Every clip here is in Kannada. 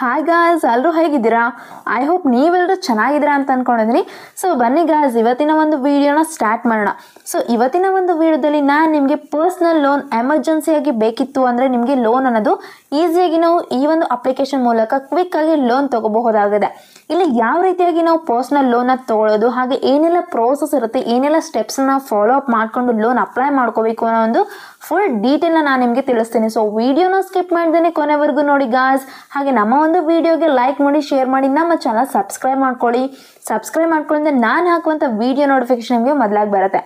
ಹಾಯ್ ಗಾಯ್ಸ್, ಎಲ್ಲರೂ ಹೇಗಿದ್ದೀರಾ? ಐ ಹೋಪ್ ನೀವೆಲ್ಲರೂ ಚೆನ್ನಾಗಿದ್ದೀರಾ ಅಂತ ಅನ್ಕೊಂಡಿದ್ದೀನಿ. ಸೊ ಬನ್ನಿ ಗಾಯ್ಸ್, ಇವತ್ತಿನ ಒಂದು ವಿಡಿಯೋನ ಸ್ಟಾರ್ಟ್ ಮಾಡೋಣ. ಸೊ ಇವತ್ತಿನ ಒಂದು ವಿಡಿಯೋದಲ್ಲಿ ನಾನು ನಿಮಗೆ ಪರ್ಸ್ನಲ್ ಲೋನ್ ಎಮರ್ಜೆನ್ಸಿಯಾಗಿ ಬೇಕಿತ್ತು ಅಂದರೆ ನಿಮಗೆ ಲೋನ್ ಅನ್ನೋದು ಈಸಿಯಾಗಿ ನಾವು ಈ ಒಂದು ಅಪ್ಲಿಕೇಶನ್ ಮೂಲಕ ಕ್ವಿಕ್ಕಾಗಿ ಲೋನ್ ತಗೋಬಹುದಾಗಿದೆ. ಇಲ್ಲಿ ಯಾವ ರೀತಿಯಾಗಿ ನಾವು ಪರ್ಸ್ನಲ್ ಲೋನ್ನ ತೊಗೊಳ್ಳೋದು, ಹಾಗೆ ಏನೆಲ್ಲ ಪ್ರೋಸೆಸ್ ಇರುತ್ತೆ, ಏನೆಲ್ಲ ಸ್ಟೆಪ್ಸ್ನ ಫಾಲೋ ಅಪ್ ಮಾಡಿಕೊಂಡು ಲೋನ್ ಅಪ್ಲೈ ಮಾಡ್ಕೋಬೇಕು ಅನ್ನೋ ಒಂದು ಫುಲ್ ಡೀಟೇಲ್ನ ನಾನು ನಿಮಗೆ ತಿಳಿಸ್ತೀನಿ. ಸೊ ವಿಡಿಯೋನ ಸ್ಕಿಪ್ ಮಾಡ್ದೇನೆ ಕೊನೆವರೆಗೂ ನೋಡಿ ಗಾಯ್ಸ್. ಹಾಗೆ ನಮ್ಮ ಒಂದು ವಿಡಿಯೋಗೆ ಲೈಕ್ ಮಾಡಿ, ಶೇರ್ ಮಾಡಿ, ನಮ್ಮ ಚಾನಲ್ ಸಬ್ಸ್ಕ್ರೈಬ್ ಮಾಡ್ಕೊಳ್ಳಿ. ಸಬ್ಸ್ಕ್ರೈಬ್ ಮಾಡ್ಕೊಳ್ಳಿಂದ ನಾನು ಹಾಕುವಂಥ ವಿಡಿಯೋ ನೋಟಿಫಿಕೇಶನ್ ನಿಮಗೆ ಮೊದಲಾಗಿ ಬರುತ್ತೆ.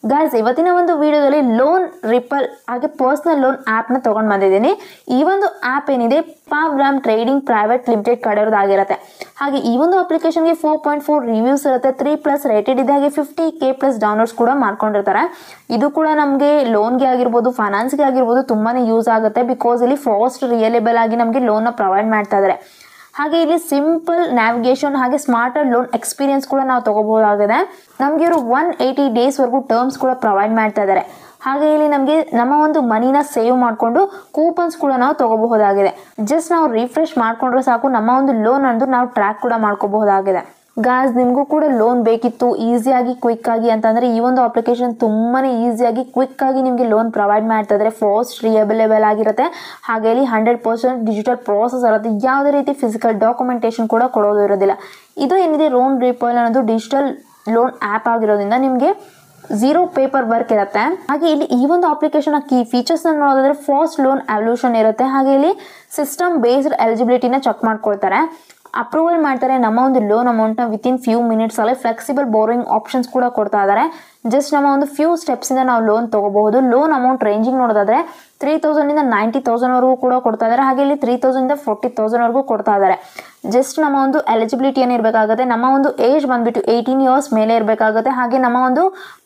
ಗಾಯ್ಸ್, ಇವತ್ತಿನ ಒಂದು ವಿಡಿಯೋದಲ್ಲಿ ಲೋನ್ ರಿಪಲ್ ಹಾಗೆ ಪರ್ಸ್ನಲ್ ಲೋನ್ ಆ್ಯಪ್ನ ತೊಗೊಂಡು ಬಂದಿದ್ದೀನಿ. ಈ ಒಂದು ಆ್ಯಪ್ ಏನಿದೆ ಪಾವ್ಗ್ರಾಮ್ ಟ್ರೇಡಿಂಗ್ ಪ್ರೈವೇಟ್ ಲಿಮಿಟೆಡ್ ಕಡೆಯವ್ರದ್ದಾಗಿರುತ್ತೆ. ಹಾಗೆ ಈ ಒಂದು ಅಪ್ಲಿಕೇಶನ್ಗೆ 4.4 ರಿವ್ಯೂಸ್ ಇರುತ್ತೆ, 3+ ರೇಟೆಡ್ ಇದೆ, ಹಾಗೆ 50K+ ಡೌನ್ಲೋಡ್ಸ್ ಕೂಡ ಮಾಡ್ಕೊಂಡಿರ್ತಾರೆ. ಇದು ಕೂಡ ನಮಗೆ ಲೋನ್ಗೆ ಆಗಿರ್ಬೋದು, ಫೈನಾನ್ಸ್ಗೆ ಆಗಿರ್ಬೋದು ತುಂಬಾ ಯೂಸ್ ಆಗುತ್ತೆ. ಬಿಕಾಸ್ ಇಲ್ಲಿ ಫಾಸ್ಟ್ ರಿಯಲೇಬಲ್ ಆಗಿ ನಮಗೆ ಲೋನ್ನ ಪ್ರೊವೈಡ್ ಮಾಡ್ತಾ ಇದ್ದಾರೆ. ಹಾಗೆ ಇಲ್ಲಿ ಸಿಂಪಲ್ ನ್ಯಾವಿಗೇಷನ್ ಹಾಗೆ ಸ್ಮಾರ್ಟರ್ ಲೋನ್ ಎಕ್ಸ್ಪೀರಿಯನ್ಸ್ ಕೂಡ ನಾವು ತಗೋಬಹುದಾಗಿದೆ. ನಮಗೆ ಇವರು 180 ಡೇಸ್ವರೆಗೂ ಟರ್ಮ್ಸ್ ಕೂಡ ಪ್ರೊವೈಡ್ ಮಾಡ್ತಾ ಇದ್ದಾರೆ. ಹಾಗೆ ಇಲ್ಲಿ ನಮಗೆ ನಮ್ಮ ಒಂದು ಮನಿನ ಸೇವ್ ಮಾಡಿಕೊಂಡು ಕೂಪನ್ಸ್ ಕೂಡ ನಾವು ತಗೋಬಹುದಾಗಿದೆ. ಜಸ್ಟ್ ನಾವು ರಿಫ್ರೆಶ್ ಮಾಡ್ಕೊಂಡ್ರೆ ಸಾಕು, ನಮ್ಮ ಒಂದು ಲೋನ್ ಅಂದು ನಾವು ಟ್ರ್ಯಾಕ್ ಕೂಡ ಮಾಡ್ಕೋಬಹುದಾಗಿದೆ. ಗಾಯ್ಸ್, ನಿಮಗೂ ಕೂಡ ಲೋನ್ ಬೇಕಿತ್ತು ಈಸಿಯಾಗಿ ಕ್ವಿಕ್ಕಾಗಿ ಅಂತಂದರೆ ಈ ಒಂದು ಅಪ್ಲಿಕೇಶನ್ ತುಂಬಾ ಈಸಿಯಾಗಿ ಕ್ವಿಕ್ಕಾಗಿ ನಿಮಗೆ ಲೋನ್ ಪ್ರೊವೈಡ್ ಮಾಡ್ತಾ ಇದ್ದಾರೆ. ಫಾಸ್ಟ್ ರಿಯಬಲೇಬಲ್ ಆಗಿರುತ್ತೆ. ಹಾಗೆ ಇಲ್ಲಿ 100% ಡಿಜಿಟಲ್ ಪ್ರೋಸೆಸ್ ಇರುತ್ತೆ. ಯಾವುದೇ ರೀತಿ ಫಿಸಿಕಲ್ ಡಾಕ್ಯುಮೆಂಟೇಷನ್ ಕೂಡ ಕೊಡೋದು ಇರೋದಿಲ್ಲ. ಇದು ಏನಿದೆ ಲೋನ್ ರಿಪಲ್ ಅನ್ನೋದು ಡಿಜಿಟಲ್ ಲೋನ್ ಆ್ಯಪ್ ಆಗಿರೋದ್ರಿಂದ ನಿಮಗೆ 0 ಪೇಪರ್ ವರ್ಕ್ ಇರುತ್ತೆ. ಹಾಗೆ ಇಲ್ಲಿ ಈ ಒಂದು ಅಪ್ಲಿಕೇಶನ್ ಕೀ ಫೀಚರ್ಸ್ನ ನೋಡೋದಾದ್ರೆ ಫಾಸ್ಟ್ ಲೋನ್ ಅವಲ್ಯೂಷನ್ ಇರುತ್ತೆ. ಹಾಗೆ ಇಲ್ಲಿ ಸಿಸ್ಟಮ್ ಬೇಸ್ಡ್ ಎಲಿಜಿಬಿಲಿಟಿನ ಚೆಕ್ ಮಾಡ್ಕೊಳ್ತಾರೆ, ಅಪ್ರೂವಲ್ ಮಾಡ್ತಾರೆ. ನಮ್ಮ ಒಂದು ಲೋನ್ ಅಮೌಂಟ್ನ ವಿತಿನ್ ಫ್ಯೂ ಮಿನಿಟ್ಸ್ ಅಲ್ಲಿ ಫ್ಲೆಕ್ಸಿಬಲ್ ಬೋರಿಂಗ್ ಆಪ್ಷನ್ಸ್ ಕೂಡ ಕೊಡ್ತಾ ಇದ್ದಾರೆ. ಜಸ್ಟ್ ನಮ್ಮ ಒಂದು ಫ್ಯೂ ಸ್ಟೆಪ್ಸಿಂದ ನಾವು ಲೋನ್ ತಗೋಬಹುದು. ಲೋನ್ ಅಮೌಂಟ್ ರೇಂಜಿಂಗ್ ನೋಡೋದಾದ್ರೆ 3,000 ಇಂದ 90,000 ವರೆಗೂ ಕೂಡ ಕೊಡ್ತಾ ಇದ್ದಾರೆ. ಹಾಗೆ ಇಲ್ಲಿ 3,000 ಇಂದ 40,000 ವರೆಗೂ ಕೊಡ್ತಾ ಇದ್ದಾರೆ. ಜಸ್ಟ್ ನಮ್ಮ ಒಂದು ಎಲಿಜಿಬಿಲಿಟಿ ಏನಿರಬೇಕಾಗುತ್ತೆ, ನಮ್ಮ ಒಂದು ಏಜ್ ಬಂದ್ಬಿಟ್ಟು 18 ಇಯರ್ಸ್ ಮೇಲೆ ಇರಬೇಕಾಗುತ್ತೆ. ಹಾಗೆ ನಮ್ಮ ಒಂದು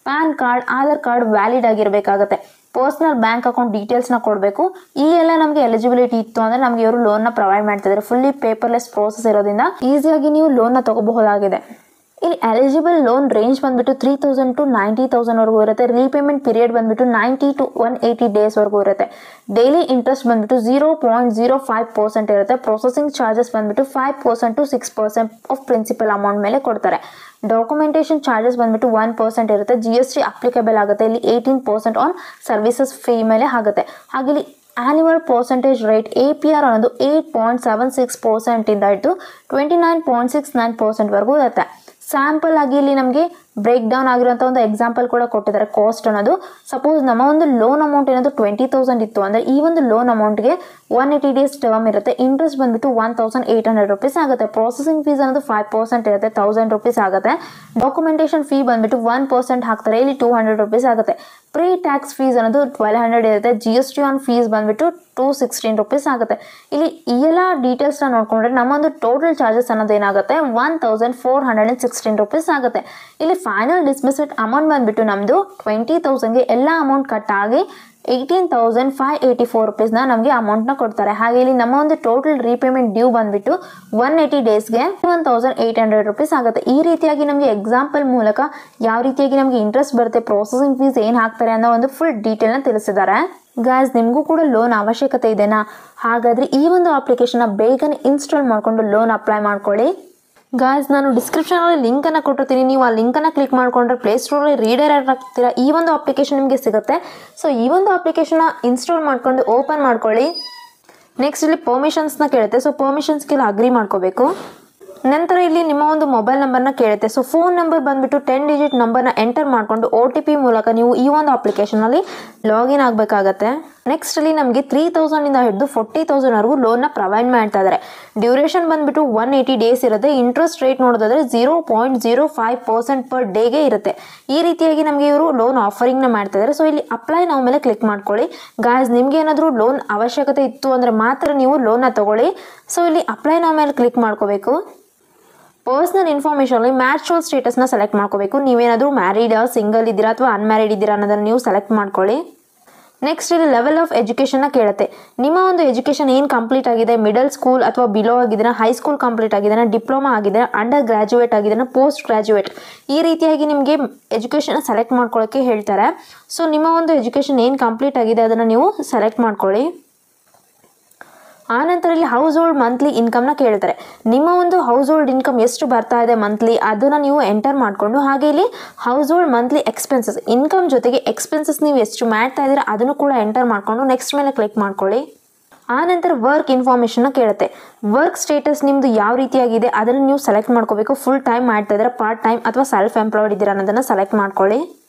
PAN card, Aadhaar card valid ಆಗಿರಬೇಕಾಗುತ್ತೆ. ಪರ್ಸ್ನಲ್ ಬ್ಯಾಂಕ್ ಅಕೌಂಟ್ ಡೀಟೇಲ್ಸ್ನ ಕೊಡಬೇಕು. ಈ ಎಲ್ಲ ನಮಗೆ ಎಲಿಜಿಬಿಲಿಟಿ ಇತ್ತು ಅಂದರೆ ನಮಗೆ ಇವರು ಲೋನ್ನ ಪ್ರೊವೈಡ್ ಮಾಡ್ತಿದ್ದಾರೆ. ಫುಲ್ಲಿ ಪೇಪರ್ಲೆಸ್ ಪ್ರೋಸೆಸ್ ಇರೋದ್ರಿಂದ ಈಸಿಯಾಗಿ ನೀವು ಲೋನ್ನ ತಗೋಬಹುದಾಗಿದೆ. ಇಲ್ಲಿ ಎಲಿಜಿಬಲ್ ಲೋನ್ ರೇಂಜ್ ಬಂದ್ಬಿಟ್ಟು 3,000 to 90,000 ವರೆಗೂ ಇರುತ್ತೆ. ರೀಪೇಮೆಂಟ್ ಪೀರಿಯಡ್ ಬಂದ್ಬಿಟ್ಟು 90 to 180 ಡೇಸ್ ವರೆಗೂ ಇರುತ್ತೆ. ಡೈಲಿ ಇಂಟ್ರೆಸ್ಟ್ ಬಂದ್ಬಿಟ್ಟು 0.05% ಇರುತ್ತೆ. ಪ್ರೊಸೆಸಿಂಗ್ ಚಾರ್ಜಸ್ ಬಂದ್ಬಿಟ್ಟು 5% to 6% ಆಫ್ ಪ್ರಿನ್ಸಿಪಲ್ ಅಮೌಂಟ್ ಮೇಲೆ ಕೊಡ್ತಾರೆ. ಡಾಕ್ಯುಮೆಂಟೇಷನ್ ಚಾರ್ಜಸ್ ಬಂದ್ಬಿಟ್ಟು 1% ಇರುತ್ತೆ. GST ಅಪ್ಲಿಕೇಬಲ್ ಆಗುತ್ತೆ. ಇಲ್ಲಿ 18% ಆನ್ ಸರ್ವಿಸಸ್ ಫೀ ಮೇಲೆ ಆಗುತ್ತೆ. ಹಾಗೆ ಇಲ್ಲಿ ಆನ್ಯುವಲ್ ಪರ್ಸೆಂಟೇಜ್ ರೇಟ್ APR ಅನ್ನೋದು 8.76% ಇಂದ ಇಟ್ಟು 29.69% ವರೆಗೂ ಇರುತ್ತೆ. ಸ್ಯಾಂಪಲ್ ಆಗಿ ಇಲ್ಲಿ ನಮಗೆ ಬ್ರೇಕ್ ಡೌನ್ ಆಗಿರುವಂಥ ಒಂದು ಎಕ್ಸಾಂಪಲ್ ಕೂಡ ಕೊಟ್ಟಿದ್ದಾರೆ. ಕಾಸ್ಟ್ ಅನ್ನೋದು ಸಪೋಸ್ ನಮ್ಮ ಒಂದು ಲೋನ್ ಅಮೌಂಟ್ ಏನಾದರೂ 20,000 ಇತ್ತು ಅಂದರೆ ಈ ಒಂದು ಲೋನ್ ಅಮೌಂಟ್ಗೆ 180 ಡೇಸ್ ಟರ್ಮ್ ಇರುತ್ತೆ. ಇಂಟ್ರೆಸ್ಟ್ ಬಂದ್ಬಿಟ್ಟು 1,800 ರೂಪೀಸ್ ಆಗುತ್ತೆ. ಪ್ರೊಸೆಸಿಂಗ್ ಫೀಸ್ ಅನ್ನೋದು 5% ಇರುತ್ತೆ, 1,000 ರೂಪೀಸ್ ಆಗುತ್ತೆ. ಡಾಕ್ಯುಮೆಂಟೇಷನ್ ಫೀ ಬಂದ್ಬಿಟ್ಟು 1% ಹಾಕ್ತಾರೆ, ಇಲ್ಲಿ 200 ರೂಪೀಸ್ ಆಗುತ್ತೆ. ಪ್ರೀ ಟ್ಯಾಕ್ಸ್ ಫೀಸ್ ಅನ್ನೋದು 1,200 ಇರುತ್ತೆ. GST ಆನ್ ಫೀಸ್ ಬಂದ್ಬಿಟ್ಟು 216 ರೂಪೀಸ್ ಆಗುತ್ತೆ. ಇಲ್ಲಿ ಈ ಎಲ್ಲ ಡೀಟೇಲ್ಸ್ನ ನೋಡ್ಕೊಂಡ್ರೆ ನಮ್ಮೊಂದು ಟೋಟಲ್ ಚಾರ್ಜಸ್ ಅನ್ನೋದು ಏನಾಗುತ್ತೆ 1,416 ರೂಪೀಸ್ ಆಗುತ್ತೆ. ಇಲ್ಲಿ ಫೈನಲ್ ಡಿಸ್ಮಿಸ್ಡ್ ಅಮೌಂಟ್ ಬಂದ್ಬಿಟ್ಟು ನಮ್ಮದು 20,000ಗೆ ಎಲ್ಲ ಅಮೌಂಟ್ ಕಟ್ ಆಗಿ 18,584 ರೂಪೀಸ್ನ ನಮಗೆ ಅಮೌಂಟ್ನ ಕೊಡ್ತಾರೆ. ಹಾಗೆ ಇಲ್ಲಿ ನಮ್ಮ ಒಂದು ಟೋಟಲ್ ರೀಪೇಮೆಂಟ್ ಡ್ಯೂ ಬಂದ್ಬಿಟ್ಟು 180 ಡೇಸ್ಗೆ 1,800 ರೂಪೀಸ್ ಆಗುತ್ತೆ. ಈ ರೀತಿಯಾಗಿ ನಮಗೆ ಎಕ್ಸಾಂಪಲ್ ಮೂಲಕ ಯಾವ ರೀತಿಯಾಗಿ ನಮಗೆ ಇಂಟ್ರೆಸ್ಟ್ ಬರುತ್ತೆ, ಪ್ರೊಸೆಸಿಂಗ್ ಫೀಸ್ ಏನು ಹಾಕ್ತಾರೆ ಅನ್ನೋ ಒಂದು ಫುಲ್ ಡೀಟೇಲ್ನ ತಿಳಿಸಿದ್ದಾರೆ. ಗಾಯ್ಸ್, ನಿಮಗೂ ಕೂಡ ಲೋನ್ ಅವಶ್ಯಕತೆ ಇದೆನಾ? ಹಾಗಾದರೆ ಈ ಒಂದು ಅಪ್ಲಿಕೇಶನ್ನ ಬೇಗನೆ ಇನ್ಸ್ಟಾಲ್ ಮಾಡಿಕೊಂಡು ಲೋನ್ ಅಪ್ಲೈ ಮಾಡ್ಕೊಳ್ಳಿ. ಗಾಯ್ಸ್, ನಾನು ಡಿಸ್ಕ್ರಿಪ್ಷನಲ್ಲಿ ಲಿಂಕನ್ನು ಕೊಟ್ಟಿರ್ತೀನಿ. ನೀವು ಆ ಲಿಂಕನ್ನು ಕ್ಲಿಕ್ ಮಾಡಿಕೊಂಡ್ರೆ ಪ್ಲೇಸ್ಟೋರಲ್ಲಿ ರೀಡೈರೆಕ್ಟ್ ಆಗ್ತೀರಾ, ಈ ಒಂದು ಅಪ್ಲಿಕೇಶನ್ ನಿಮಗೆ ಸಿಗುತ್ತೆ. ಸೊ ಈ ಒಂದು ಅಪ್ಲಿಕೇಶನ್ನ ಇನ್ಸ್ಟಾಲ್ ಮಾಡಿಕೊಂಡು ಓಪನ್ ಮಾಡ್ಕೊಳ್ಳಿ. ನೆಕ್ಸ್ಟ್ ಇಲ್ಲಿ ಪರ್ಮಿಷನ್ಸ್ನ ಕೇಳುತ್ತೆ. ಸೊ ಪರ್ಮಿಷನ್ಸ್ಗೆಲ್ಲ ಅಗ್ರಿ ಮಾಡ್ಕೋಬೇಕು. ನಂತರ ಇಲ್ಲಿ ನಿಮ್ಮ ಒಂದು ಮೊಬೈಲ್ ನಂಬರ್ನ ಕೇಳುತ್ತೆ. ಸೊ ಫೋನ್ ನಂಬರ್ ಬಂದ್ಬಿಟ್ಟು 10 ಡಿಜಿಟ್ ನಂಬರ್ನ ಎಂಟರ್ ಮಾಡಿಕೊಂಡು OTP ಮೂಲಕ ನೀವು ಈ ಒಂದು ಅಪ್ಲಿಕೇಶನಲ್ಲಿ ಲಾಗಿನ್ ಆಗಬೇಕಾಗತ್ತೆ. ನೆಕ್ಸ್ಟ್ ಅಲ್ಲಿ ನಮಗೆ 3,000 ಇಂದ ಹಿಡಿದು 40,000 ವರೆಗೂ ಲೋನ್ನ ಪ್ರೊವೈಡ್ ಮಾಡ್ತಾ ಇದ್ದಾರೆ. ಡ್ಯೂರೇಷನ್ ಬಂದ್ಬಿಟ್ಟು 180 ಡೇಸ್ ಇರುತ್ತೆ. ಇಂಟ್ರೆಸ್ಟ್ ರೇಟ್ ನೋಡೋದಾದ್ರೆ 0.05% ಪರ್ ಡೇಗೆ ಇರುತ್ತೆ. ಈ ರೀತಿಯಾಗಿ ನಮಗೆ ಇವರು ಲೋನ್ ಆಫರಿಂಗ್ನ ಮಾಡ್ತಾ ಇದ್ದಾರೆ. ಸೊ ಇಲ್ಲಿ ಅಪ್ಲೈ ನಾವು ಮೇಲೆ ಕ್ಲಿಕ್ ಮಾಡ್ಕೊಳ್ಳಿ. ಗಾಯ್ಸ್, ನಿಮ್ಗೆ ಏನಾದರೂ ಲೋನ್ ಅವಶ್ಯಕತೆ ಇತ್ತು ಅಂದರೆ ಮಾತ್ರ ನೀವು ಲೋನ್ನ ತಗೊಳ್ಳಿ. ಸೊ ಇಲ್ಲಿ ಅಪ್ಲೈ ನಾವು ಮೇಲೆ ಕ್ಲಿಕ್ ಮಾಡ್ಕೋಬೇಕು. ಪರ್ಸ್ನಲ್ ಇನ್ಫಾರ್ಮೇಷನಲ್ಲಿ ಮ್ಯಾರಿಟಲ್ ಸ್ಟೇಟಸ್ನ ಸೆಲೆಕ್ಟ್ ಮಾಡ್ಕೋಬೇಕು. ನೀವೇನಾದರೂ ಮ್ಯಾರಿಡ್, ಸಿಂಗಲ್ ಇದ್ದೀರಾ ಅಥವಾ ಅನ್ಮ್ಯಾರಿಡ್ ಇದ್ದೀರಾ ಅನ್ನೋದನ್ನು ನೀವು ಸೆಲೆಕ್ಟ್ ಮಾಡ್ಕೊಳ್ಳಿ. ನೆಕ್ಸ್ಟ್ ಇಲ್ಲಿ ಲೆವೆಲ್ ಆಫ್ ಎಜುಕೇಷನ್ನ ಕೇಳುತ್ತೆ. ನಿಮ್ಮ ಒಂದು ಎಜುಕೇಷನ್ ಏನು ಕಂಪ್ಲೀಟ್ ಆಗಿದೆ, ಮಿಡಲ್ ಸ್ಕೂಲ್ ಅಥವಾ ಬಿಲೋ ಆಗಿದ್ದೀರಾ, ಹೈಸ್ಕೂಲ್ ಕಂಪ್ಲೀಟ್ ಆಗಿದ್ದೀರಾ, ಡಿಪ್ಲೊಮಾ ಆಗಿದ್ದೀರಾ, ಅಂಡರ್ ಗ್ರಾಜ್ಯುಯೇಟ್ ಆಗಿದ್ದೀರಾ, ಪೋಸ್ಟ್ ಗ್ರಾಜ್ಯುಯೇಟ್, ಈ ರೀತಿಯಾಗಿ ನಿಮಗೆ ಎಜುಕೇಷನ್ನ ಸೆಲೆಕ್ಟ್ ಮಾಡ್ಕೊಳ್ಳೋಕ್ಕೆ ಹೇಳ್ತಾರೆ. ಸೊ ನಿಮ್ಮ ಒಂದು ಎಜುಕೇಷನ್ ಏನು ಕಂಪ್ಲೀಟ್ ಆಗಿದೆ ಅದನ್ನು ನೀವು ಸೆಲೆಕ್ಟ್ ಮಾಡ್ಕೊಳ್ಳಿ. ಆನಂತರ ಇಲ್ಲಿ ಹೌಸ್ ಹೋಲ್ಡ್ ಮಂತ್ಲಿ ಇನ್ಕಮ್ನ ಕೇಳ್ತಾರೆ. ನಿಮ್ಮ ಒಂದು ಹೌಸ್ ಹೋಲ್ಡ್ ಇನ್ಕಮ್ ಎಷ್ಟು ಬರ್ತಾ ಇದೆ ಮಂತ್ಲಿ ಅದನ್ನು ನೀವು ಎಂಟರ್ ಮಾಡಿಕೊಂಡು, ಹಾಗೆ ಇಲ್ಲಿ house hold monthly expenses, income ಜೊತೆಗೆ ಎಕ್ಸ್ಪೆನ್ಸಸ್ ನೀವು ಎಷ್ಟು ಮಾಡ್ತಾ ಇದ್ದೀರಾ ಅದನ್ನು ಕೂಡ ಎಂಟರ್ ಮಾಡಿಕೊಂಡು ನೆಕ್ಸ್ಟ್ ಮೇಲೆ ಕ್ಲಿಕ್ ಮಾಡ್ಕೊಳ್ಳಿ. ಆನಂತರ ವರ್ಕ್ ಇನ್ಫಾರ್ಮೇಷನ್ನ ಕೇಳುತ್ತೆ. ವರ್ಕ್ ಸ್ಟೇಟಸ್ ನಿಮ್ಮದು ಯಾವ ರೀತಿಯಾಗಿದೆ ಅದನ್ನು ನೀವು ಸೆಲೆಕ್ಟ್ ಮಾಡ್ಕೋಬೇಕು. ಫುಲ್ ಟೈಮ್ ಮಾಡ್ತಾ ಇದ್ದೀರಾ, ಪಾರ್ಟ್ ಟೈಮ್ ಅಥವಾ ಸೆಲ್ಫ್ ಎಂಪ್ಲಾಯ್ಡ್ ಇದ್ದೀರಾ ಅನ್ನೋದನ್ನು ಸೆಲೆಕ್ಟ್ ಮಾಡ್ಕೊಳ್ಳಿ.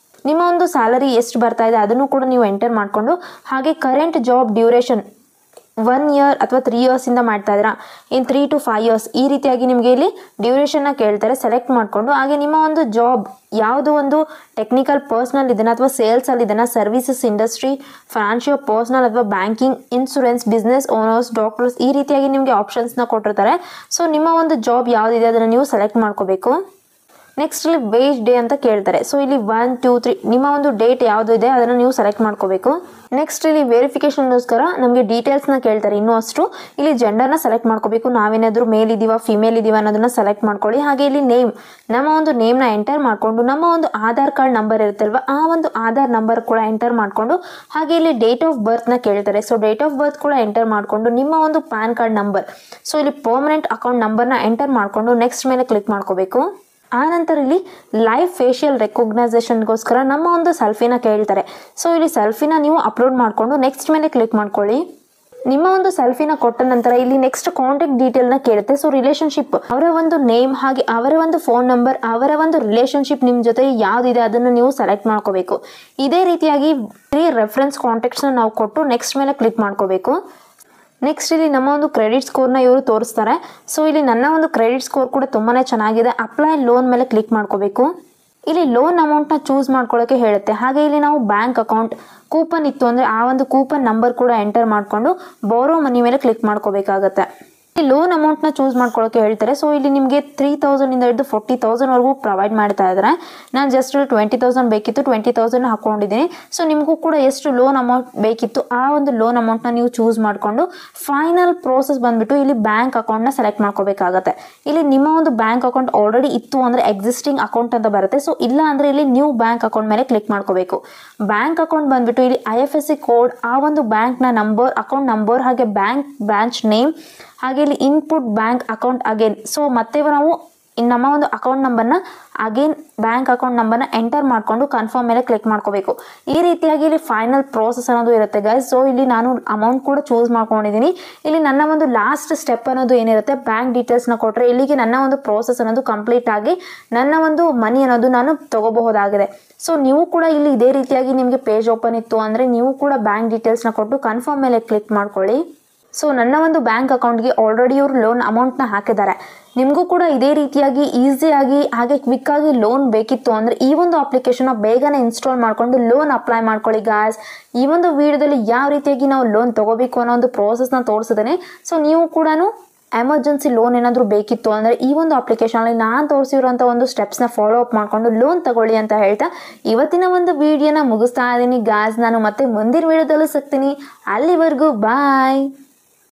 ನಿಮ್ಮ ಒಂದು ಸ್ಯಾಲರಿ ಎಷ್ಟು ಬರ್ತಾ ಇದೆ ಅದನ್ನು ಕೂಡ ನೀವು ಎಂಟರ್ ಮಾಡಿಕೊಂಡು, ಹಾಗೆ ಕರೆಂಟ್ ಜಾಬ್ ಡ್ಯೂರೇಷನ್ 1 ಇಯರ್ ಅಥವಾ 3 ಇಯರ್ಸಿಂದ ಮಾಡ್ತಾ ಇದ್ದೀರಾ, ಇನ್ 3 to 5 ಇಯರ್ಸ್ ಈ ರೀತಿಯಾಗಿ ನಿಮಗೆ ಇಲ್ಲಿ ಡ್ಯೂರೇಷನ್ನ ಕೇಳ್ತಾರೆ. ಸೆಲೆಕ್ಟ್ ಮಾಡಿಕೊಂಡು, ಹಾಗೆ ನಿಮ್ಮ ಒಂದು ಜಾಬ್ ಯಾವುದು ಒಂದು ಟೆಕ್ನಿಕಲ್ ಪರ್ಸ್ನಲ್ ಇದನ್ನ ಅಥವಾ ಸೇಲ್ಸಲ್ಲಿ ಇದನ್ನ, ಸರ್ವಿಸಸ್ ಇಂಡಸ್ಟ್ರಿ, ಫೈನಾನ್ಷಿಯಲ್ ಪರ್ಸ್ನಲ್ ಅಥವಾ banking, insurance, business owners, doctors ಈ ರೀತಿಯಾಗಿ ನಿಮಗೆ ಆಪ್ಷನ್ಸ್ನ ಕೊಟ್ಟಿರ್ತಾರೆ. ಸೊ ನಿಮ್ಮ ಒಂದು ಜಾಬ್ ಯಾವುದಿದೆ ಅದನ್ನು ನೀವು ಸೆಲೆಕ್ಟ್ ಮಾಡ್ಕೋಬೇಕು. ನೆಕ್ಸ್ಟ್ ಇಲ್ಲಿ ವೇಜ್ ಡೇ ಅಂತ ಕೇಳ್ತಾರೆ. ಸೊ ಇಲ್ಲಿ 1, 2, 3 ನಿಮ್ಮ ಒಂದು ಡೇಟ್ ಯಾವುದು ಇದೆ ಅದನ್ನು ನೀವು ಸೆಲೆಕ್ಟ್ ಮಾಡ್ಕೋಬೇಕು. ನೆಕ್ಸ್ಟ್ ಇಲ್ಲಿ ವೆರಿಫಿಕೇಷನ್ಗೋಸ್ಕರ ನಮಗೆ ಡೀಟೇಲ್ಸ್ನ ಕೇಳ್ತಾರೆ. ಇನ್ನೂ ಅಷ್ಟು ಇಲ್ಲಿ ಜೆಂಡರ್ನ ಸೆಲೆಕ್ಟ್ ಮಾಡ್ಕೋಬೇಕು. ನಾವೇನಾದರೂ ಮೇಲ್ ಇದೀವ ಫಿಮೇಲ್ ಇದೀವ ಅನ್ನೋದನ್ನ ಸೆಲೆಕ್ಟ್ ಮಾಡ್ಕೊಳ್ಳಿ. ಹಾಗೆ ಇಲ್ಲಿ ನೇಮ್, ನಮ್ಮ ಒಂದು ನೇಮ್ನ ಎಂಟರ್ ಮಾಡಿಕೊಂಡು, ನಮ್ಮ ಒಂದು ಆಧಾರ್ ಕಾರ್ಡ್ ನಂಬರ್ ಇರುತ್ತಲ್ವ ಆ ಒಂದು ಆಧಾರ್ ನಂಬರ್ ಕೂಡ ಎಂಟರ್ ಮಾಡಿಕೊಂಡು, ಹಾಗೆ ಇಲ್ಲಿ ಡೇಟ್ ಆಫ್ ಬರ್ತ್ನ ಕೇಳ್ತಾರೆ. ಸೊ ಡೇಟ್ ಆಫ್ ಬರ್ತ್ ಕೂಡ ಎಂಟರ್ ಮಾಡಿಕೊಂಡು, ನಿಮ್ಮ ಒಂದು ಪ್ಯಾನ್ ಕಾರ್ಡ್ ನಂಬರ್, ಸೊ ಇಲ್ಲಿ ಪರ್ಮನೆಂಟ್ ಅಕೌಂಟ್ ನಂಬರ್ನ ಎಂಟರ್ ಮಾಡಿಕೊಂಡು ನೆಕ್ಸ್ಟ್ ಮೇಲೆ ಕ್ಲಿಕ್ ಮಾಡ್ಕೋಬೇಕು. ಆನಂತರ ಇಲ್ಲಿ ಲೈವ್ ಫೇಶಿಯಲ್ ರೆಕಗ್ನೈಸೇಷನ್ಗೋಸ್ಕರ ನಮ್ಮ ಒಂದು ಸೆಲ್ಫಿನ ಕೇಳ್ತಾರೆ. ಸೊ ಇಲ್ಲಿ ಸೆಲ್ಫಿನ ನೀವು ಅಪ್ಲೋಡ್ ಮಾಡಿಕೊಂಡು ನೆಕ್ಸ್ಟ್ ಮೇಲೆ ಕ್ಲಿಕ್ ಮಾಡ್ಕೊಳ್ಳಿ. ನಿಮ್ಮ ಒಂದು ಸೆಲ್ಫಿನ ಕೊಟ್ಟ ನಂತರ ಇಲ್ಲಿ ನೆಕ್ಸ್ಟ್ ಕಾಂಟ್ಯಾಕ್ಟ್ ಡೀಟೇಲ್ನ ಕೇಳುತ್ತೆ. ಸೊ ರಿಲೇಷನ್ಶಿಪ್, ಅವರ ಒಂದು ನೇಮ್ ಹಾಗೆ ಅವರ ಒಂದು ಫೋನ್ ನಂಬರ್, ಅವರ ಒಂದು ರಿಲೇಷನ್ಶಿಪ್ ನಿಮ್ಮ ಜೊತೆ ಯಾವುದಿದೆ ಅದನ್ನು ನೀವು ಸೆಲೆಕ್ಟ್ ಮಾಡ್ಕೋಬೇಕು. ಇದೇ ರೀತಿಯಾಗಿ 3 ರೆಫರೆನ್ಸ್ ಕಾಂಟ್ಯಾಕ್ಟ್ಸ್ನ ನಾವು ಕೊಟ್ಟು ನೆಕ್ಸ್ಟ್ ಮೇಲೆ ಕ್ಲಿಕ್ ಮಾಡ್ಕೋಬೇಕು. ನೆಕ್ಸ್ಟ್ ಇಲ್ಲಿ ನಮ್ಮ ಒಂದು ಕ್ರೆಡಿಟ್ ಸ್ಕೋರ್ನ ಇವರು ತೋರಿಸ್ತಾರೆ. ಸೊ ಇಲ್ಲಿ ನನ್ನ ಒಂದು ಕ್ರೆಡಿಟ್ ಸ್ಕೋರ್ ಕೂಡ ತುಂಬಾ ಚೆನ್ನಾಗಿದೆ. ಅಪ್ಲೈ ಲೋನ್ ಮೇಲೆ ಕ್ಲಿಕ್ ಮಾಡ್ಕೋಬೇಕು. ಇಲ್ಲಿ ಲೋನ್ ಅಮೌಂಟ್ನ ಚೂಸ್ ಮಾಡ್ಕೊಳ್ಳೋಕೆ ಹೇಳುತ್ತೆ. ಹಾಗೆ ಇಲ್ಲಿ ನಾವು ಬ್ಯಾಂಕ್ ಅಕೌಂಟ್, ಕೂಪನ್ ಇತ್ತು ಅಂದರೆ ಆ ಒಂದು ಕೂಪನ್ ನಂಬರ್ ಕೂಡ ಎಂಟರ್ ಮಾಡಿಕೊಂಡು ಬೋರೋ ಮನಿ ಮೇಲೆ ಕ್ಲಿಕ್ ಮಾಡ್ಕೋಬೇಕಾಗತ್ತೆ. ಈ ಲೋನ್ ಅಮೌಂಟ್ನ ಚೂಸ್ ಮಾಡ್ಕೊಳ್ಳೋಕೆ ಹೇಳ್ತಾರೆ. ಸೊ ಇಲ್ಲಿ ನಿಮಗೆ 3,000 ಇಂದ ಹಿಡಿದು 40,000ವರೆಗೂ ಪ್ರೊವೈಡ್ ಮಾಡ್ತಾ ಇದ್ದಾರೆ. ನಾನು ಜಸ್ಟ್ 20,000 ಬೇಕಿತ್ತು, 20,000 ಹಾಕೊಂಡಿದ್ದೀನಿ. ಸೊ ನಿಮಗೂ ಕೂಡ ಎಷ್ಟು ಲೋನ್ ಅಮೌಂಟ್ ಬೇಕಿತ್ತು ಆ ಒಂದು ಲೋನ್ ಅಮೌಂಟ್ನ ನೀವು ಚೂಸ್ ಮಾಡಿಕೊಂಡು ಫೈನಲ್ ಪ್ರೋಸೆಸ್ ಬಂದುಬಿಟ್ಟು ಇಲ್ಲಿ ಬ್ಯಾಂಕ್ ಅಕೌಂಟ್ನ ಸೆಲೆಕ್ಟ್ ಮಾಡ್ಕೋಬೇಕಾಗತ್ತೆ. ಇಲ್ಲಿ ನಿಮ್ಮ ಒಂದು ಬ್ಯಾಂಕ್ ಅಕೌಂಟ್ ಆಲ್ರೆಡಿ ಇತ್ತು ಅಂದರೆ ಎಕ್ಸಿಸ್ಟಿಂಗ್ ಅಕೌಂಟ್ ಅಂತ ಬರುತ್ತೆ. ಸೊ ಇಲ್ಲ ಅಂದರೆ ಇಲ್ಲಿ ನ್ಯೂ ಬ್ಯಾಂಕ್ ಅಕೌಂಟ್ ಮೇಲೆ ಕ್ಲಿಕ್ ಮಾಡ್ಕೋಬೇಕು. ಬ್ಯಾಂಕ್ ಅಕೌಂಟ್ ಬಂದುಬಿಟ್ಟು ಇಲ್ಲಿ IFSC ಕೋಡ್, ಆ ಒಂದು ಬ್ಯಾಂಕ್ನ ನಂಬರ್, ಅಕೌಂಟ್ ನಂಬರ್, ಹಾಗೆ ಬ್ಯಾಂಕ್ ಬ್ರಾಂಚ್ ನೇಮ್, ಹಾಗೆ ಇಲ್ಲಿ input bank account again. So ಮತ್ತೆ ನಾವು ನಮ್ಮ ಒಂದು ಅಕೌಂಟ್ ನಂಬರ್ನ ಅಗೇನ್ ಬ್ಯಾಂಕ್ ಅಕೌಂಟ್ ನಂಬರ್ನ ಎಂಟರ್ ಮಾಡಿಕೊಂಡು ಕನ್ಫರ್ಮ್ ಮೇಲೆ ಕ್ಲಿಕ್ ಮಾಡ್ಕೋಬೇಕು. ಈ ರೀತಿಯಾಗಿ ಇಲ್ಲಿ ಫೈನಲ್ ಪ್ರೋಸೆಸ್ ಅನ್ನೋದು ಇರುತ್ತೆ ಗೈಸ್. ಸೊ ಇಲ್ಲಿ ನಾನು ಅಮೌಂಟ್ ಕೂಡ ಚೂಸ್ ಮಾಡ್ಕೊಂಡಿದ್ದೀನಿ. ಇಲ್ಲಿ ನನ್ನ ಒಂದು ಲಾಸ್ಟ್ ಸ್ಟೆಪ್ ಅನ್ನೋದು ಏನಿರುತ್ತೆ, ಬ್ಯಾಂಕ್ ಡೀಟೇಲ್ಸ್ನ ಕೊಟ್ಟರೆ ಇಲ್ಲಿಗೆ ನನ್ನ ಒಂದು ಪ್ರೋಸೆಸ್ ಅನ್ನೋದು ಕಂಪ್ಲೀಟ್ ಆಗಿ ನನ್ನ ಒಂದು ಮನಿ ಅನ್ನೋದು ನಾನು ತಗೋಬಹುದಾಗಿದೆ. ಸೊ ನೀವು ಕೂಡ ಇಲ್ಲಿ ಇದೇ ರೀತಿಯಾಗಿ ನಿಮಗೆ ಪೇಜ್ ಓಪನ್ ಇತ್ತು ಅಂದರೆ ನೀವು ಕೂಡ ಬ್ಯಾಂಕ್ ಡೀಟೇಲ್ಸ್ನ ಕೊಟ್ಟು ಕನ್ಫರ್ಮ್ ಮೇಲೆ ಕ್ಲಿಕ್ ಮಾಡ್ಕೊಳ್ಳಿ. ಸೊ ನನ್ನ ಒಂದು ಬ್ಯಾಂಕ್ ಅಕೌಂಟ್ಗೆ ಆಲ್ರೆಡಿ ಇವರು ಲೋನ್ ಅಮೌಂಟ್ನ ಹಾಕಿದ್ದಾರೆ. ನಿಮಗೂ ಕೂಡ ಇದೇ ರೀತಿಯಾಗಿ ಈಸಿಯಾಗಿ ಹಾಗೆ ಕ್ವಿಕ್ಕಾಗಿ ಲೋನ್ ಬೇಕಿತ್ತು ಅಂದರೆ ಈ ಒಂದು ಅಪ್ಲಿಕೇಶನ್ನ ಬೇಗನೆ ಇನ್ಸ್ಟಾಲ್ ಮಾಡಿಕೊಂಡು ಲೋನ್ ಅಪ್ಲೈ ಮಾಡ್ಕೊಳ್ಳಿ ಗಾಯ್ಸ್. ಈ ಒಂದು ವಿಡಿಯೋದಲ್ಲಿ ಯಾವ ರೀತಿಯಾಗಿ ನಾವು ಲೋನ್ ತೊಗೋಬೇಕು ಅನ್ನೋ ಒಂದು ಪ್ರೋಸೆಸ್ನ ತೋರಿಸಿದ್ದೇನೆ. ಸೊ ನೀವು ಕೂಡ ಎಮರ್ಜೆನ್ಸಿ ಲೋನ್ ಏನಾದರೂ ಬೇಕಿತ್ತು ಅಂದರೆ ಈ ಒಂದು ಅಪ್ಲಿಕೇಶನಲ್ಲಿ ನಾನು ತೋರಿಸಿರುವಂಥ ಒಂದು ಸ್ಟೆಪ್ಸ್ನ ಫಾಲೋ ಅಪ್ ಮಾಡಿಕೊಂಡು ಲೋನ್ ತಗೊಳ್ಳಿ ಅಂತ ಹೇಳ್ತಾ ಇವತ್ತಿನ ಒಂದು ವಿಡಿಯೋನ ಮುಗಿಸ್ತಾ ಇದ್ದೀನಿ ಗಾಯ್ಸ್. ನಾನು ಮತ್ತೆ ಮುಂದಿನ ವಿಡಿಯೋದಲ್ಲೂ ಸಿಗ್ತೀನಿ. ಅಲ್ಲಿವರೆಗೂ ಬಾಯ್.